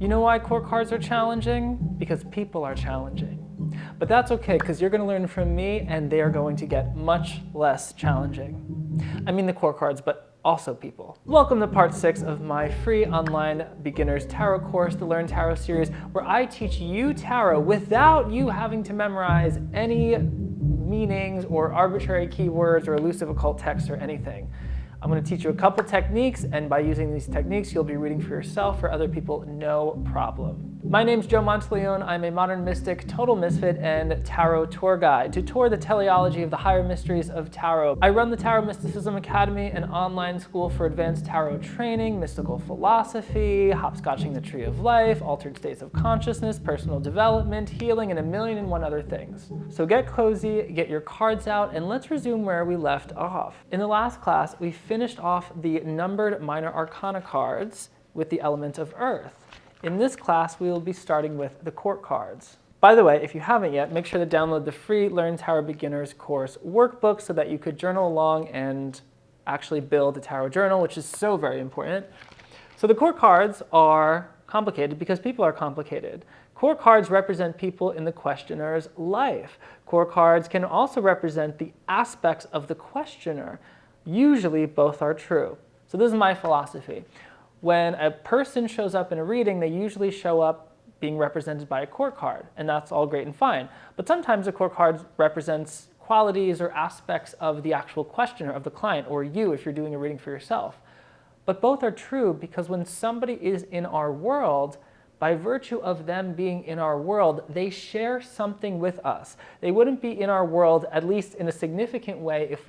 You know why court cards are challenging? Because people are challenging. But that's okay, because you're going to learn from me and they are going to get much less challenging. I mean the court cards, but also people. Welcome to part 6 of my free online beginner's tarot course, the Learn Tarot series, where I teach you tarot without you having to memorize any meanings or arbitrary keywords or elusive occult texts or anything. I'm going to teach you a couple techniques, and by using these techniques, you'll be reading for yourself or other people, no problem. My name's Joe Monteleone. I'm a modern mystic, total misfit, and tarot tour guide to tour the teleology of the higher mysteries of tarot. I run the Tarot Mysticism Academy, an online school for advanced tarot training, mystical philosophy, hopscotching the tree of life, altered states of consciousness, personal development, healing, and a million and one other things. So get cozy, get your cards out, and let's resume where we left off. In the last class, we finished off the numbered minor arcana cards with the element of earth. In this class, we will be starting with the court cards. By the way, if you haven't yet, make sure to download the free Learn Tarot Beginners course workbook so that you could journal along and actually build a tarot journal, which is so very important. So the court cards are complicated because people are complicated. Court cards represent people in the questioner's life. Court cards can also represent the aspects of the questioner. Usually both are true. So this is my philosophy. When a person shows up in a reading, they usually show up being represented by a court card, and that's all great and fine. But sometimes a court card represents qualities or aspects of the actual questioner, of the client, or you if you're doing a reading for yourself. But both are true because when somebody is in our world, by virtue of them being in our world, they share something with us. They wouldn't be in our world, at least in a significant way, if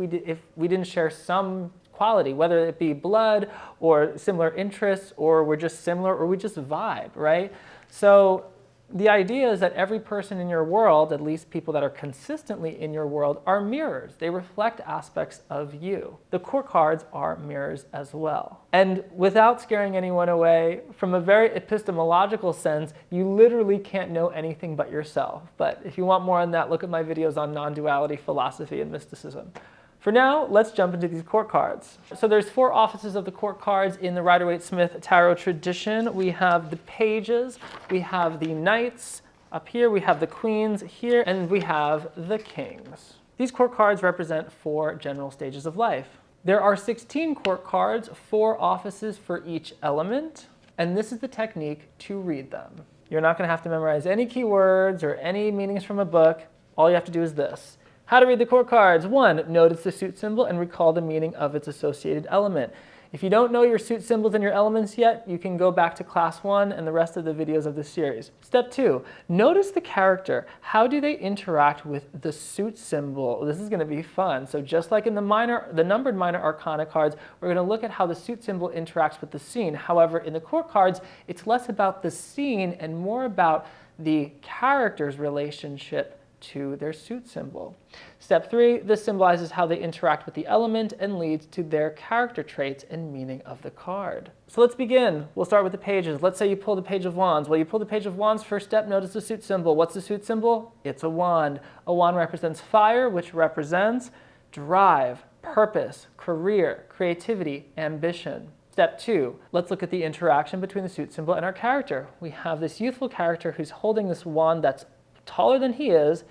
we didn't share some quality, whether it be blood or similar interests, or we're just similar, or we just vibe, right? So the idea is that every person in your world, at least people that are consistently in your world, are mirrors. They reflect aspects of you. The court cards are mirrors as well. And without scaring anyone away, from a very epistemological sense, you literally can't know anything but yourself. But if you want more on that, look at my videos on non-duality, philosophy, and mysticism. For now, let's jump into these court cards. So there's 4 offices of the court cards in the Rider-Waite-Smith tarot tradition. We have the pages, we have the knights up here, we have the queens here, and we have the kings. These court cards represent 4 general stages of life. There are 16 court cards, 4 offices for each element, and this is the technique to read them. You're not going to have to memorize any keywords or any meanings from a book. All you have to do is this. How to read the court cards. 1, notice the suit symbol and recall the meaning of its associated element. If you don't know your suit symbols and your elements yet, you can go back to class 1 and the rest of the videos of this series. Step 2, notice the character. How do they interact with the suit symbol? This is going to be fun. So just like in the numbered minor arcana cards, we're going to look at how the suit symbol interacts with the scene. However, in the court cards, it's less about the scene and more about the character's relationship to their suit symbol. Step 3, this symbolizes how they interact with the element and leads to their character traits and meaning of the card. So let's begin. We'll start with the pages. Let's say you pull the Page of Wands. Well, you pull the Page of Wands, first step, notice the suit symbol. What's the suit symbol? It's a wand. A wand represents fire, which represents drive, purpose, career, creativity, ambition. Step 2, let's look at the interaction between the suit symbol and our character. We have this youthful character who's holding this wand that's taller than he is,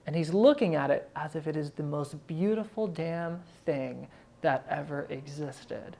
and he's looking at it as if it is the most beautiful damn thing that ever existed.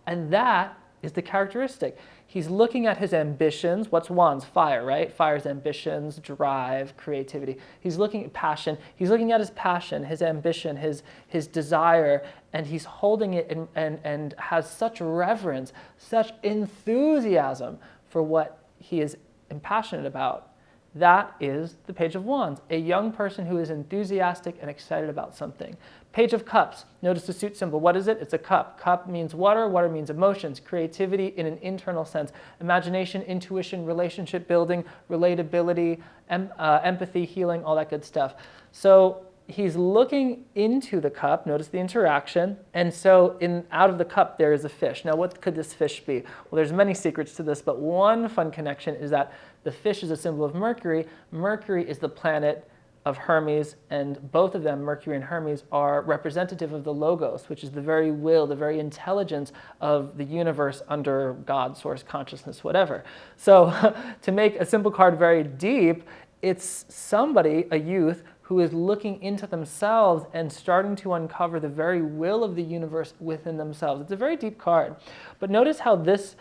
And that is the characteristic. He's looking at his ambitions. What's wands? Fire, right? Fire's ambitions, drive, creativity. He's looking at passion. He's looking at his passion, his ambition, his desire, and he's holding it and has such reverence, such enthusiasm for what he is passionate about. That is the Page of Wands, a young person who is enthusiastic and excited about something. Page of Cups, notice the suit symbol. What is it? It's a cup. Cup means water. Water means emotions, creativity in an internal sense, imagination, intuition, relationship building, relatability, empathy, healing, all that good stuff. So he's looking into the cup, notice the interaction, and so out of the cup there is a fish. Now what could this fish be? Well, there's many secrets to this, but one fun connection is that the fish is a symbol of Mercury. Mercury is the planet of Hermes, and both of them, Mercury and Hermes, are representative of the Logos, which is the very will, the very intelligence of the universe under God, source, consciousness, whatever. So to make a simple card very deep, it's somebody, a youth, who is looking into themselves and starting to uncover the very will of the universe within themselves. It's a very deep card. But notice how this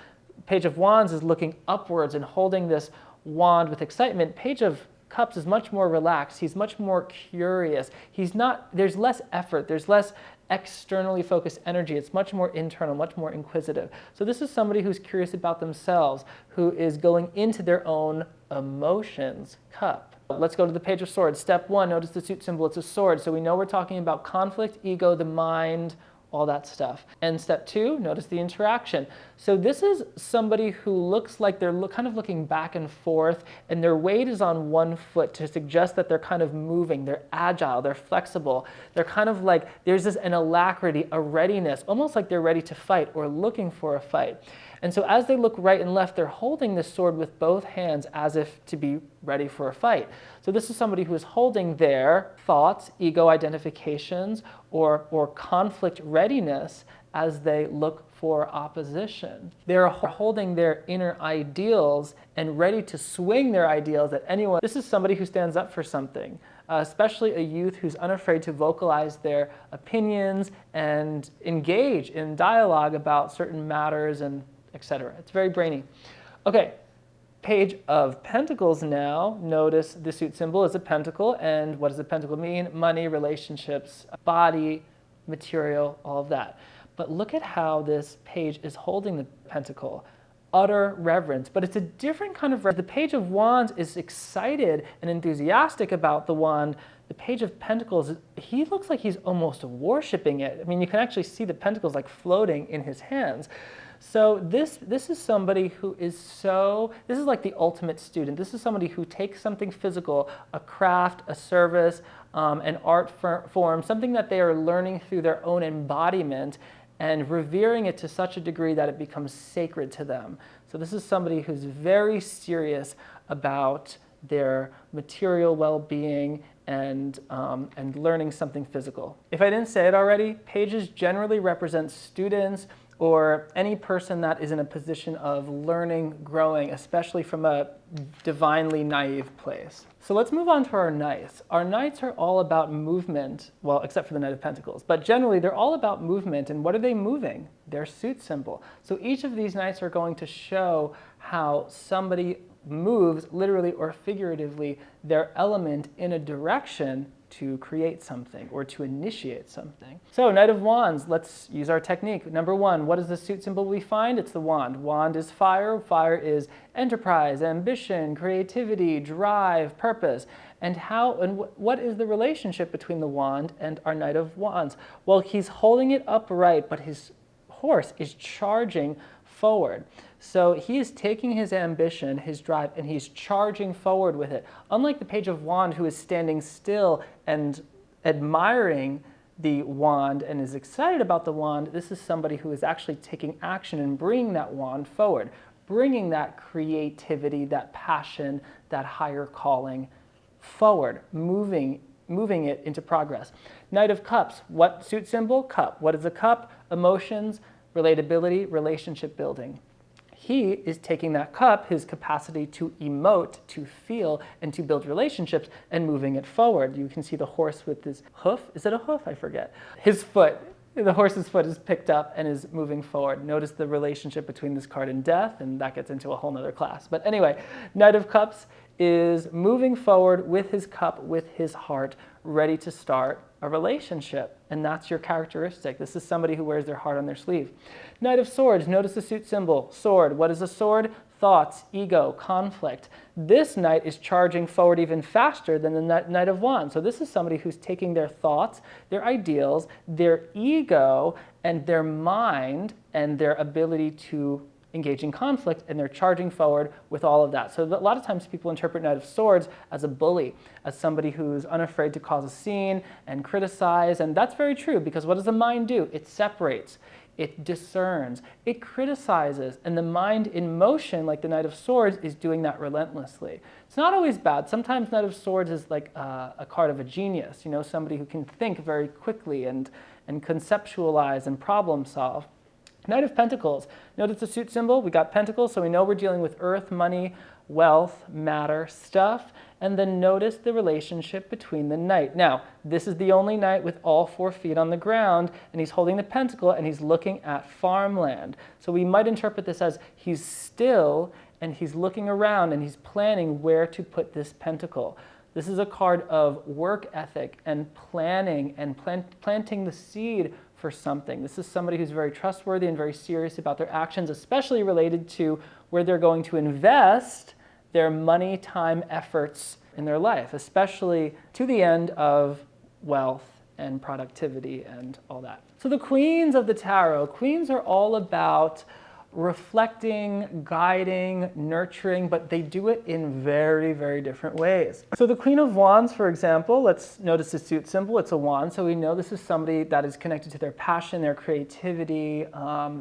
Page of Wands is looking upwards and holding this wand with excitement. Page of Cups is much more relaxed. He's much more curious. There's less effort. There's less externally focused energy. It's much more internal, much more inquisitive. So this is somebody who's curious about themselves, who is going into their own emotions. Cup. Let's go to the Page of Swords. Step 1, notice the suit symbol. It's a sword. So we know we're talking about conflict, ego, the mind, all that stuff. And step 2, notice the interaction. So this is somebody who looks like they're kind of looking back and forth, and their weight is on one foot to suggest that they're kind of moving, they're agile, they're flexible. They're kind of like, there's an alacrity, a readiness, almost like they're ready to fight or looking for a fight. And so as they look right and left, they're holding this sword with both hands as if to be ready for a fight. So this is somebody who is holding their thoughts, ego identifications, or conflict readiness as they look for opposition. They're holding their inner ideals and ready to swing their ideals at anyone. This is somebody who stands up for something, especially a youth who's unafraid to vocalize their opinions and engage in dialogue about certain matters and etc. It's very brainy. Okay, Page of Pentacles now. Notice the suit symbol is a pentacle, and what does a pentacle mean? Money, relationships, body, material, all of that. But look at how this page is holding the pentacle. Utter reverence, but it's a different kind of reverence. The Page of Wands is excited and enthusiastic about the wand. The Page of Pentacles, he looks like he's almost worshiping it. I mean, you can actually see the pentacles like floating in his hands. So this is somebody who is this is like the ultimate student. This is somebody who takes something physical, a craft, a service, an art form, something that they are learning through their own embodiment and revering it to such a degree that it becomes sacred to them. So this is somebody who's very serious about their material well-being and learning something physical. If I didn't say it already, pages generally represent students or any person that is in a position of learning, growing, especially from a divinely naive place. So let's move on to our knights. Our knights are all about movement, well, except for the Knight of Pentacles, but generally they're all about movement. And what are they moving? Their suit symbol. So each of these knights are going to show how somebody moves, literally or figuratively, their element in a direction to create something or to initiate something. So Knight of Wands, let's use our technique. Number 1, what is the suit symbol we find? It's the wand. Wand is fire. Fire is enterprise, ambition, creativity, drive, purpose. And what is the relationship between the wand and our Knight of Wands? Well, he's holding it upright, but his horse is charging forward. So he is taking his ambition, his drive, and he's charging forward with it. Unlike the Page of Wands, who is standing still and admiring the wand and is excited about the wand, this is somebody who is actually taking action and bringing that wand forward, bringing that creativity, that passion, that higher calling forward, moving it into progress. Knight of Cups, what suit symbol? Cup. What is a cup? Emotions, relatability, relationship building. He is taking that cup, his capacity to emote, to feel, and to build relationships, and moving it forward. You can see the horse with his hoof. Is it a hoof? I forget. His foot. The horse's foot is picked up and is moving forward. Notice the relationship between this card and death, and that gets into a whole nother class. But anyway, Knight of Cups is moving forward with his cup, with his heart, ready to start a relationship. And that's your characteristic. This is somebody who wears their heart on their sleeve. Knight of Swords, notice the suit symbol. Sword. What is a sword? Thoughts, ego, conflict. This knight is charging forward even faster than the Knight of Wands. So this is somebody who's taking their thoughts, their ideals, their ego, and their mind, and their ability to engage in conflict, and they're charging forward with all of that. So a lot of times people interpret Knight of Swords as a bully, as somebody who's unafraid to cause a scene and criticize, and that's very true, because what does the mind do? It separates. it discerns, it criticizes, and the mind in motion, like the Knight of Swords, is doing that relentlessly. It's not always bad. Sometimes Knight of Swords is like a card of a genius, you know, somebody who can think very quickly and conceptualize and problem solve. Knight of Pentacles, notice the suit symbol, we got pentacles, so we know we're dealing with earth, money, wealth, matter, stuff, and then notice the relationship between the knight. Now, this is the only knight with all 4 feet on the ground, and he's holding the pentacle and he's looking at farmland. So we might interpret this as he's still and he's looking around and he's planning where to put this pentacle. This is a card of work ethic and planning and planting the seed for something. This is somebody who's very trustworthy and very serious about their actions, especially related to where they're going to invest their money, time, efforts in their life, especially to the end of wealth and productivity and all that. So the queens of the tarot, queens are all about reflecting, guiding, nurturing, but they do it in very, very different ways. So the Queen of Wands, for example, let's notice the suit symbol, it's a wand, so we know this is somebody that is connected to their passion, their creativity,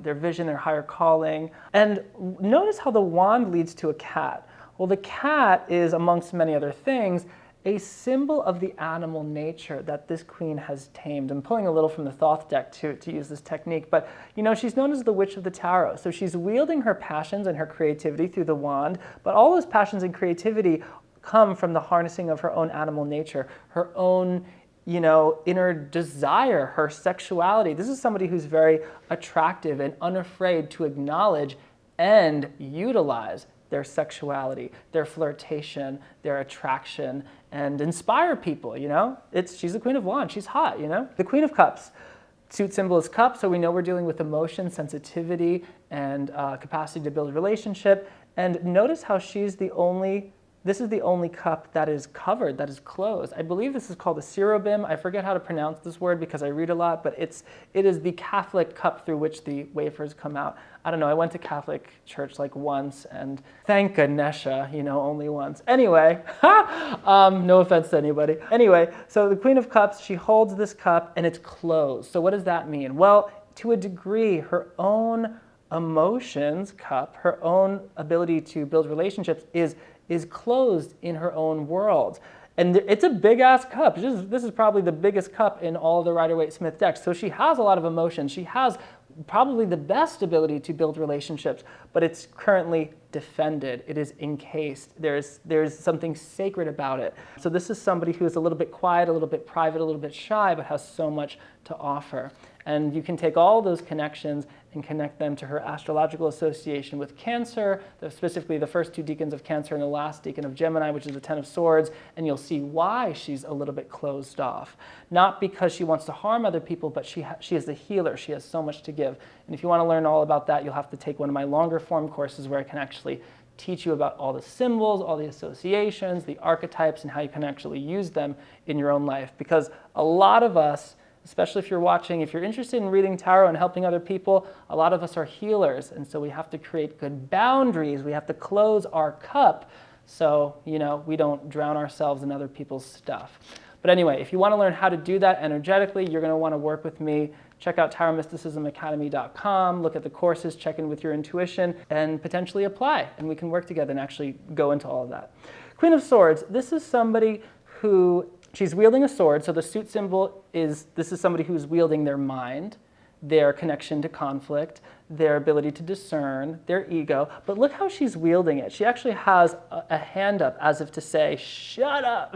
their vision, their higher calling. And notice how the wand leads to a cat. Well, the cat is, amongst many other things, a symbol of the animal nature that this queen has tamed. I'm pulling a little from the Thoth deck to use this technique, but you know, she's known as the Witch of the Tarot. So she's wielding her passions and her creativity through the wand, but all those passions and creativity come from the harnessing of her own animal nature, her own, you know, inner desire, her sexuality. This is somebody who's very attractive and unafraid to acknowledge and utilize their sexuality, their flirtation, their attraction, and inspire people, you know? She's the Queen of Wands, she's hot, you know? The Queen of Cups, suit symbol is cup, so we know we're dealing with emotion, sensitivity, and capacity to build relationship. And notice how this is the only cup that is covered, that is closed. I believe this is called a cherubim. I forget how to pronounce this word because I read a lot, but it is the Catholic cup through which the wafers come out. I don't know, I went to Catholic church like once, and thank Ganesha, you know, only once. Anyway, no offense to anybody. Anyway, so the Queen of Cups, she holds this cup and it's closed. So what does that mean? Well, to a degree, her own emotions cup, her own ability to build relationships is closed in her own world. And it's a big ass cup. This is probably the biggest cup in all of the Rider-Waite-Smith decks. So she has a lot of emotion. She has probably the best ability to build relationships, but it's currently defended. It is encased. There's something sacred about it. So this is somebody who is a little bit quiet, a little bit private, a little bit shy, but has so much to offer. And you can take all those connections and connect them to her astrological association with Cancer, specifically the first 2 decans of Cancer and the last decan of Gemini, which is the 10 of Swords, and you'll see why she's a little bit closed off. Not because she wants to harm other people, but she is a healer. She has so much to give. And if you want to learn all about that, you'll have to take one of my longer form courses where I can actually teach you about all the symbols, all the associations, the archetypes, and how you can actually use them in your own life. Because a lot of us, especially if you're watching, if you're interested in reading tarot and helping other people, a lot of us are healers, and so we have to create good boundaries. We have to close our cup so, you know, we don't drown ourselves in other people's stuff. But anyway, if you want to learn how to do that energetically, you're going to want to work with me. Check out tarotmysticismacademy.com, look at the courses, check in with your intuition, and potentially apply, and we can work together and actually go into all of that. Queen of Swords, this is somebody who she's wielding a sword, so the suit symbol is, this is somebody who's wielding their mind, their connection to conflict, their ability to discern, their ego. But look how she's wielding it. She actually has a hand up as if to say, shut up,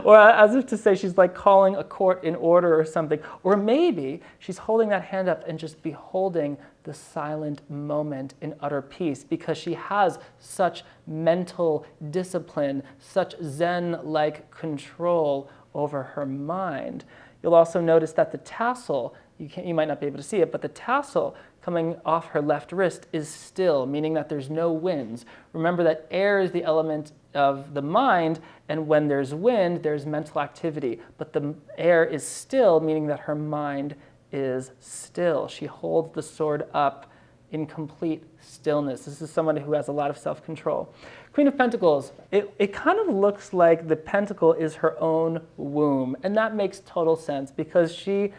or as if to say she's like calling a court in order or something. Or maybe she's holding that hand up and just beholding the silent moment in utter peace because she has such mental discipline, such Zen-like control over her mind. You'll also notice that the tassel, you might not be able to see it, but the tassel coming off her left wrist is still, meaning that there's no winds. Remember that air is the element of the mind, and when there's wind, there's mental activity. But the air is still, meaning that her mind is still. She holds the sword up in complete stillness. This is someone who has a lot of self-control. Queen of Pentacles, it kind of looks like the pentacle is her own womb, and that makes total sense because she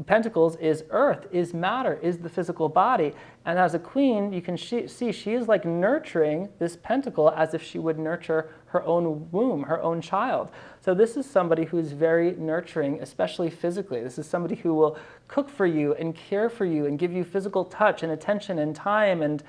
Pentacles is earth, is matter, is the physical body. And as a queen, you can see she is like nurturing this pentacle as if she would nurture her own womb, her own child. So this is somebody who is very nurturing, especially physically. This is somebody who will cook for you and care for you and give you physical touch and attention and time and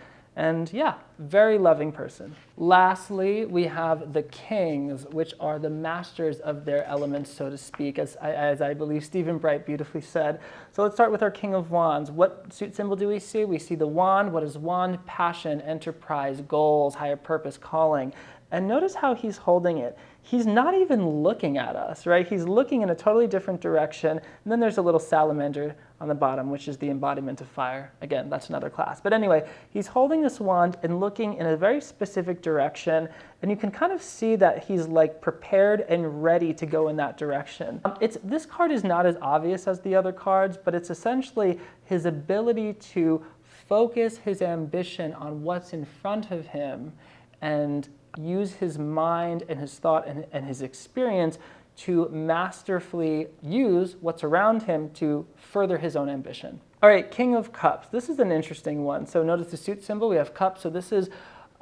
yeah, very loving person. Lastly, we have the kings, which are the masters of their elements, so to speak, as I believe Stephen Bright beautifully said. So let's start with our King of Wands. What suit symbol do we see? We see the wand. What is wand? Passion, enterprise, goals, higher purpose, calling. And notice how he's holding it. He's not even looking at us, right? He's looking in a totally different direction. And then there's a little salamander on the bottom, which is the embodiment of fire. Again, that's another class. But anyway, he's holding this wand and looking in a very specific direction. And you can kind of see that he's like prepared and ready to go in that direction. This card is not as obvious as the other cards, but it's essentially his ability to focus his ambition on what's in front of him and use his mind and his thought and his experience to masterfully use what's around him to further his own ambition. All right, King of Cups. This is an interesting one. So notice the suit symbol, we have cups. So this is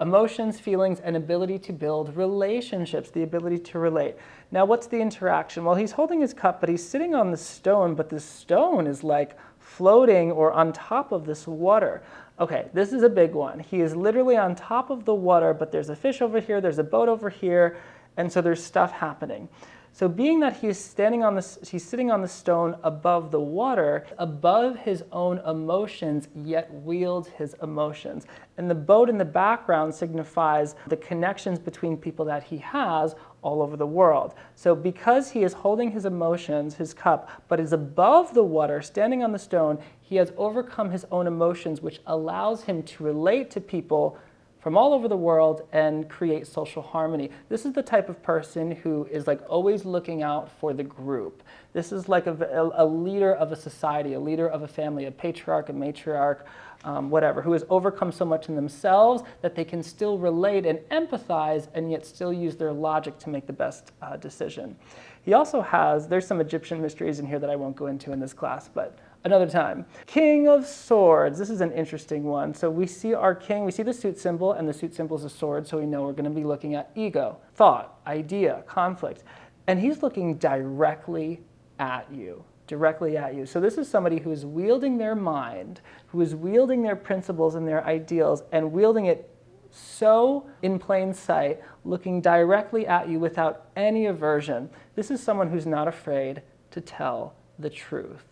emotions, feelings, and ability to build relationships, the ability to relate. Now, what's the interaction? Well, he's holding his cup, but he's sitting on the stone, but this stone is like floating or on top of this water. Okay, this is a big one. He is literally on top of the water, but there's a fish over here, there's a boat over here, and so there's stuff happening. So being that he's sitting on the stone above the water, above his emotions, yet wields his emotions. And the boat in the background signifies the connections between people that he has all over the world. So because he is holding his emotions, his cup, but is above the water, standing on the stone, he has overcome his own emotions, which allows him to relate to people from all over the world and create social harmony. This is the type of person who is like always looking out for the group. This is like a leader of a society, a leader of a family, a patriarch, a matriarch, whatever, who has overcome so much in themselves that they can still relate and empathize and yet still use their logic to make the best decision. He also has, there's some Egyptian mysteries in here that I won't go into in this class, but another time. King of Swords. This is an interesting one. So we see our king, we see the suit symbol, and the suit symbol is a sword, so we know we're going to be looking at ego, thought, idea, conflict. And he's looking directly at you. Directly at you. So this is somebody who is wielding their mind, who is wielding their principles and their ideals, and wielding it so in plain sight, looking directly at you without any aversion. This is someone who's not afraid to tell the truth.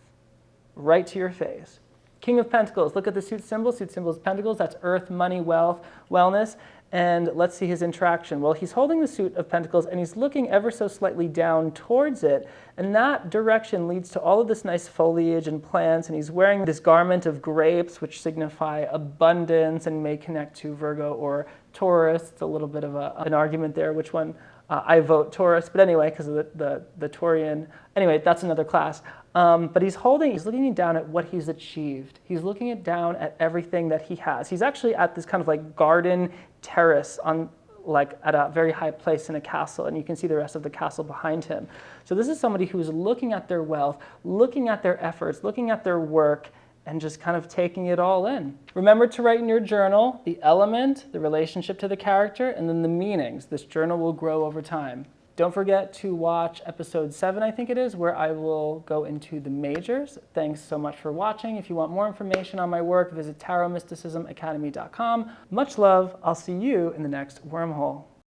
Right to your face. King of Pentacles, look at the suit symbol. Suit symbol is pentacles. That's earth, money, wealth, wellness. And let's see his interaction. Well, he's holding the suit of pentacles and he's looking ever so slightly down towards it. And that direction leads to all of this nice foliage and plants. And he's wearing this garment of grapes, which signify abundance and may connect to Virgo or Taurus. It's a little bit of an argument there, which one I vote Taurus. But anyway, because of the Taurian. Anyway, that's another class. But he's looking down at what he's achieved. He's looking down at everything that he has. He's actually at this kind of like garden terrace on like at a very high place in a castle, and you can see the rest of the castle behind him. So this is somebody who's looking at their wealth, looking at their efforts, looking at their work, and just kind of taking it all in. Remember to write in your journal the element, the relationship to the character, and then the meanings. This journal will grow over time. Don't forget to watch episode 7, I think it is, where I will go into the majors. Thanks so much for watching. If you want more information on my work, visit tarotmysticismacademy.com. Much love. I'll see you in the next wormhole.